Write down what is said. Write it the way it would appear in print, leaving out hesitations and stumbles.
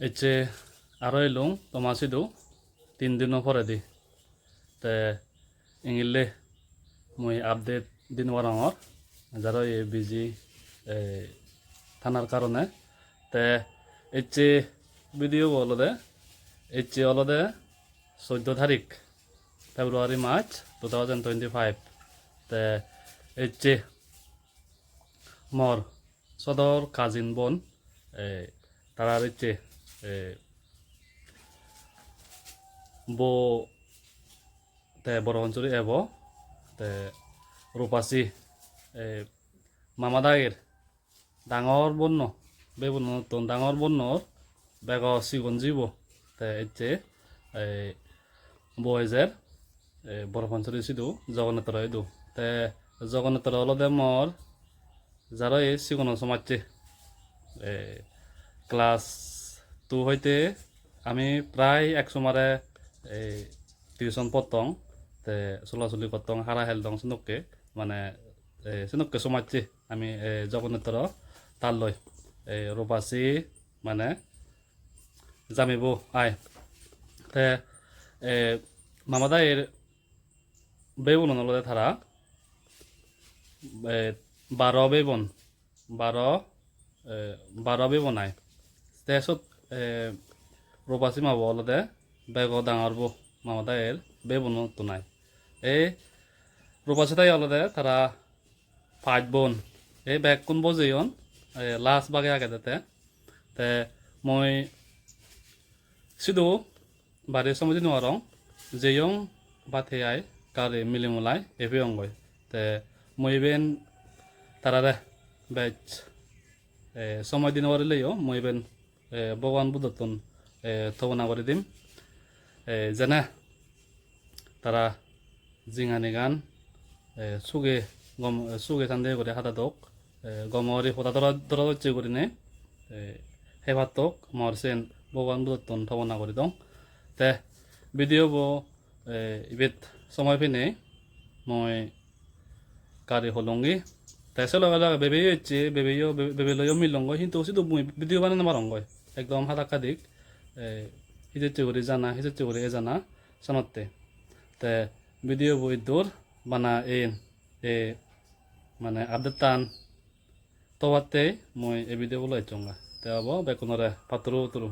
এচে আরো এলুম তোমাসিদু 3 দিন পরে দি তে ইংলে মুই আপডেট দিন ওয়ারঙর যারা এ বিজি থানার কারণে তে এচে ভিডিও বলদে এচে অলদে 14 তারিখ ফেব্রুয়ারি মার্চ 2025 তে এচে মর সদর কাজিন বোন তারার এচে বো তে বড় অঞ্চলে এব তে রূপাসী মামাদাগের ডাঙর বন্য বেবুন নতুন ডাঙর বন্যর বেগ সিগুন জীব তে এচে বয়েজের বড় অঞ্চলে সিধু জগন্নাথ রায়দু তে জগন্নাথ অলদে মর যারা এই সিগুন সমাজছে ক্লাস 2 হইতে আমি প্রায় এক সমারে টিউশন পড়তং তে চলাচলি করতং হারা হেলতং সিনুককে মানে সিনুককে সমাজছি আমি জগন্নাথর তার লই রূপাসী মানে জামিব আয় তে মামাদা এর বেবুন নলদে তারা 12 বেবন 12 বেবন আয় তেসত রূপাসী মাবো অলদে বেগ ডাঙরবো মামাদা এর বেবুন তো নাই এই রূপাসী তাই অলদে তারা 5 বোন এই বেগ কোন বজেয়ন লাস্ট বাগে আগে দিতে তে মই শুধু বাড়ির সময় নোয়ারং যেয়ং বাথে আয় কারে মিলিমুলাই এভে অঙ্গয় তে মই বেন তারা রে বেচ সময় দিন ওয়ারিলেও মই বেন ভগবান বুদ্ধতন থবনা করে দিম যেনে তারা জিঙানি গান সুগে গম সুগে সান্দে করে হাতা দোক গমরি হতা ধরা হচ্ছে করি নে হেভাত তোক মরসেন ভগবান বুদ্ধতন থবনা করে দং তে ভিডিও বো ইবেত সময় ফিনে মই কারি হলঙ্গি তাইসে লগা বেবে হচ্ছে বেবে লইও মিলঙ্গ কিন্তু শুধু ভিডিও বানানো মারঙ্গয় একদম হাতাকা দিক হিজের করে জানা হিজের করে এ জানা সনতে তে ভিডিও বই দূর বানা এ মানে আপডেট টান তোয়াতে মই এ ভিডিও বলাই চঙ্গা তে আবো বেকুনরে পাতরু তুরু